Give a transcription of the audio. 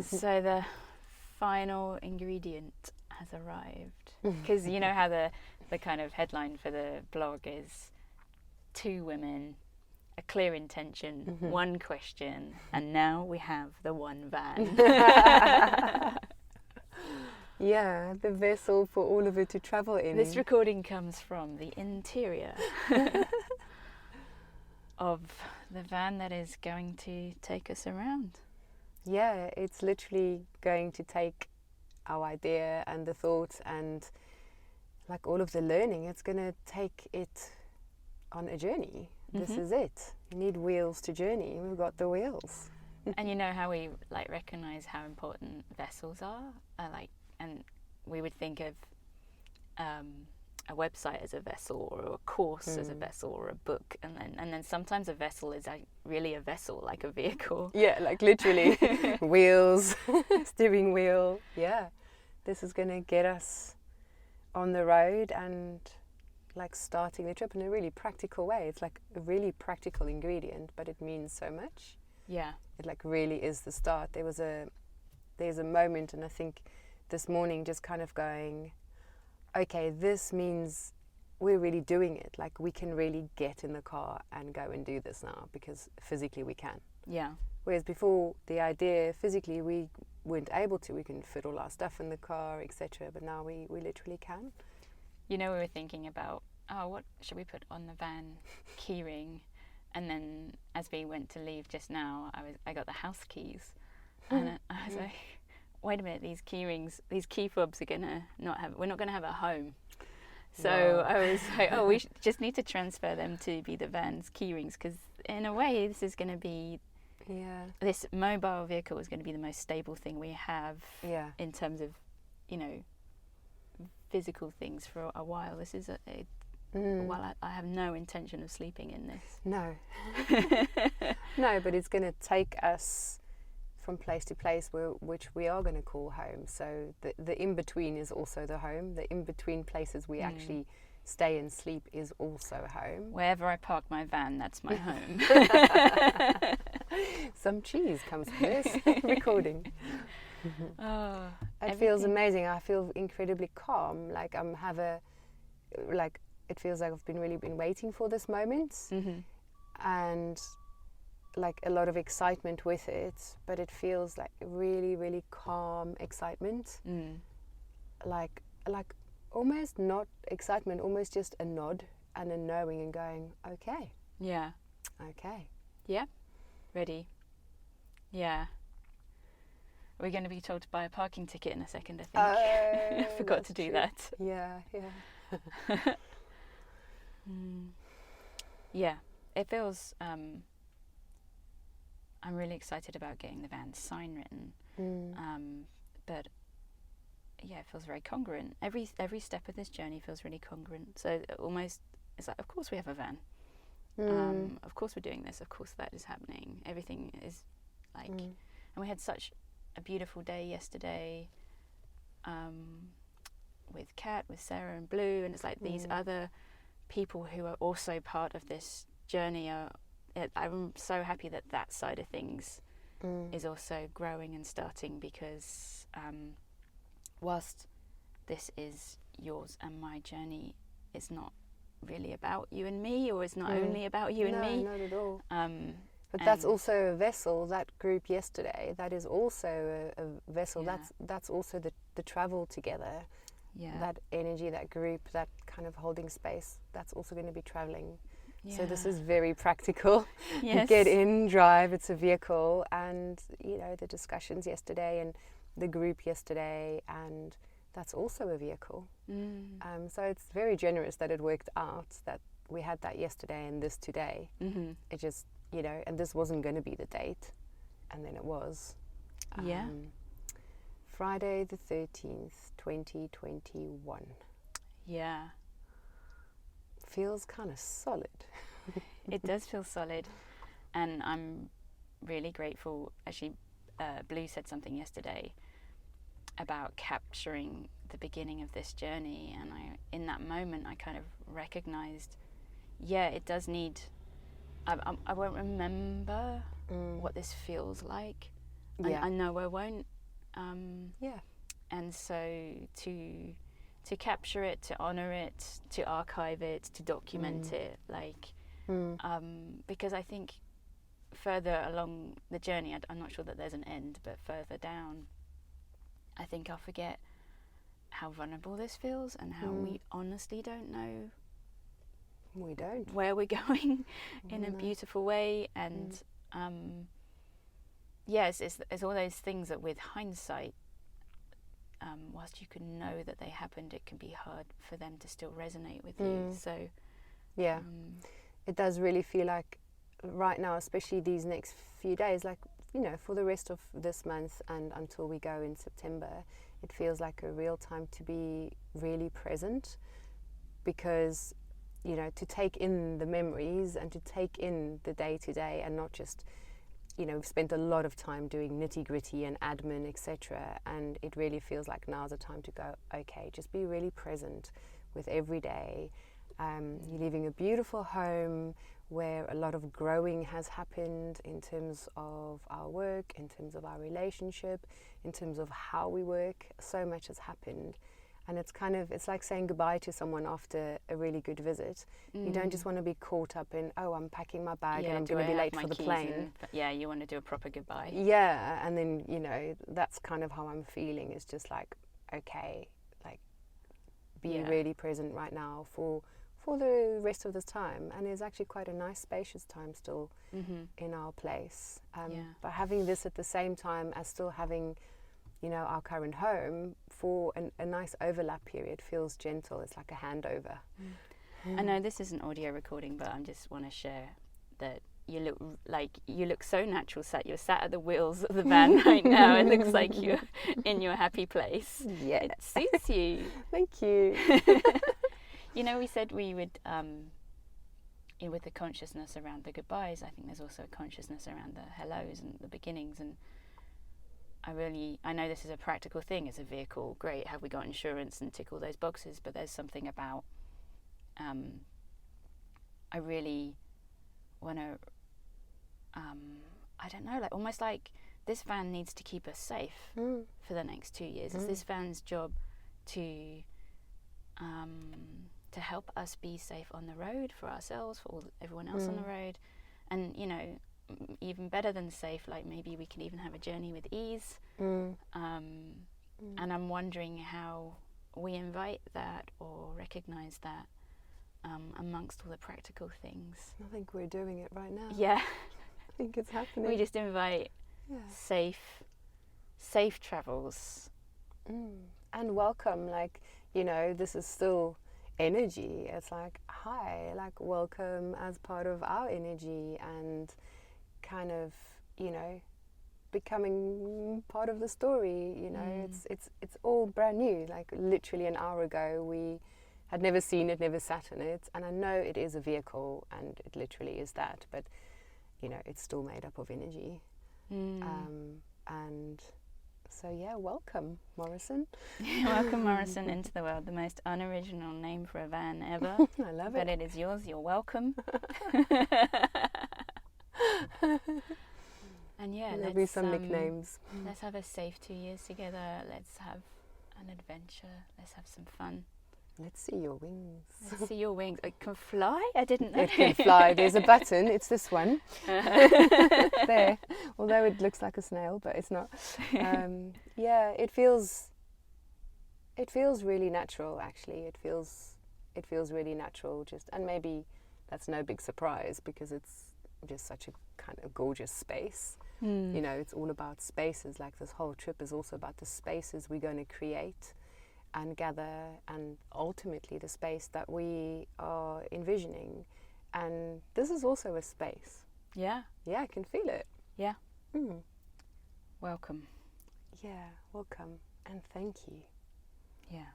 So the final ingredient has arrived. Because you know how the kind of headline for the blog is 2 women, a clear intention, 1 question, and now we have the 1 van. Yeah, the vessel for all of it to travel in. This recording comes from the interior of the van that is going to take us around. Yeah, it's literally going to take our idea and the thoughts and like all of the learning. It's going to take it on a journey. This is it. You need wheels to journey. We've got the wheels. And you know how we like recognize how important vessels are, and we would think of a website as a vessel, or a course as a vessel, or a book, and then sometimes a vessel is really a vessel, like a vehicle. Yeah, like literally wheels, steering wheel. Yeah, this is going to get us on the road and like starting the trip in a really practical way. It's like a really practical ingredient, but it means so much. Yeah. It like really is the start. There's a moment, and I think this morning just kind of going, okay, this means we're really doing it. Like we can really get in the car and go and do this now because physically we can. Yeah. Whereas before, the idea physically we weren't able to. We can fit all our stuff in the car, etc. But now we literally can. You know, we were thinking about, what should we put on the van keyring? And then as we went to leave just now, I got the house keys. And I was like, wait a minute, these key fobs are we're not gonna have a home. So Wow. I was like, we just need to transfer them to be the van's key rings, because in a way this is going to be, this mobile vehicle is going to be the most stable thing we have in terms of, physical things for a while. This is while I have no intention of sleeping in this. No. No, but it's going to take us from place to place which we are going to call home. So the in-between is also the home. The in-between places we actually stay and sleep is also home. Wherever I park my van, that's my home. Some cheese comes from this recording. It feels amazing. I feel incredibly calm. Like it feels like I've been waiting for this moment, and like a lot of excitement with it, but it feels like really, really calm excitement. Like almost not excitement, almost just a nod and a knowing and going, okay. Yeah. Okay. Yeah. Ready. Yeah. We're going to be told to buy a parking ticket in a second, I think. I forgot to do that. Yeah. Yeah. It feels... I'm really excited about getting the van's sign written. But yeah, it feels very congruent. Every step of this journey feels really congruent. So almost, it's like, of course we have a van. Of course we're doing this. Of course that is happening. Everything is like... And we had such a beautiful day yesterday with Kat, with Sarah and Blue. And it's like these other people who are also part of this journey I'm so happy that side of things is also growing and starting, because whilst this is yours and my journey, it's not really about you and me, or it's not only about you and me. No, not at all. But that's also a vessel. That group yesterday, that is also a vessel. Yeah. That's also the travel together. Yeah. That energy, that group, that kind of holding space, that's also going to be traveling. Yeah. So this is very practical. Yes. Get in, drive, it's a vehicle. And, the discussions yesterday and the group yesterday, and that's also a vehicle. So it's very generous that it worked out, that we had that yesterday and this today. It just, and this wasn't going to be the date. And then it was. Yeah. Friday the 13th, 2021. Yeah. Feels kind of solid. It does feel solid, and I'm really grateful. Actually, Blue said something yesterday about capturing the beginning of this journey, and in that moment I kind of recognized, it does need... I won't remember what this feels like, Yeah. I know I won't. Yeah. And so to capture it, to honor it, to archive it, to document it, like, because I think further along the journey, I'm not sure that there's an end, but further down, I think I'll forget how vulnerable this feels and how we honestly don't know. We don't. Where we're going in a beautiful way. And yes, it's all those things that with hindsight, whilst you can know that they happened, it can be hard for them to still resonate with you. So yeah, it does really feel like right now, especially these next few days, like, you know, for the rest of this month and until we go in September, it feels like a real time to be really present, because, you know, to take in the memories and to take in the day to day, and not just, you know, we've spent a lot of time doing nitty gritty and admin, etc. And it really feels like now's the time to go, okay, just be really present with every day. You're leaving a beautiful home where a lot of growing has happened in terms of our work, in terms of our relationship, in terms of how we work. So much has happened. And it's like saying goodbye to someone after a really good visit. You don't just want to be caught up in, oh, I'm packing my bag and I'm going to be late for the plane. You want to do a proper goodbye. Yeah, and then, you know, that's kind of how I'm feeling. It's just like, okay, like, be really present right now for the rest of this time. And there's actually quite a nice spacious time still in our place. But having this at the same time as still having, you know, our current home for a nice overlap period feels gentle. It's like a handover. I know this is an audio recording, but I just want to share that you look so natural. You're sat at the wheels of the van right now. It looks like you're in your happy place. Yeah, it suits you. Thank you. You know, we said we would, with the consciousness around the goodbyes, I think there's also a consciousness around the hellos and the beginnings. And I know this is a practical thing as a vehicle. Great, have we got insurance and tick all those boxes? But there's something about, I really want to, I don't know, like almost like this van needs to keep us safe for the next 2 years. It's this van's job to help us be safe on the road, for ourselves, for everyone else on the road. And, you know, even better than safe, like maybe we can even have a journey with ease. And I'm wondering how we invite that or recognize that amongst all the practical things. I think we're doing it right now. Yeah. I think it's happening. We just invite safe travels. And welcome, like, you know, this is still energy. It's like, hi, like, welcome as part of our energy, and kind of, you know, becoming part of the story. You know, it's all brand new. Like, literally an hour ago we had never seen it, never sat in it, and I know it is a vehicle and it literally is that, but, you know, it's still made up of energy. And so, yeah, welcome, Morrison. Welcome, Morrison, into the world. The most unoriginal name for a van ever. I love it. But it is yours. You're welcome. And yeah, there'll be some nicknames. Let's have a safe 2 years together. Let's have an adventure. Let's have some fun. Let's see your wings. Let's see your wings. It can fly? I didn't know. It can fly. There's a button. It's this one. There. Although it looks like a snail, but it's not. Yeah, it feels really natural, actually. It feels really natural, and maybe that's no big surprise because it's just such a kind of gorgeous space. You know, it's all about spaces. Like, this whole trip is also about the spaces we're going to create and gather, and ultimately the space that we are envisioning. And this is also a space. Yeah. Yeah, I can feel it. Yeah. Welcome. Yeah, welcome. And thank you. Yeah.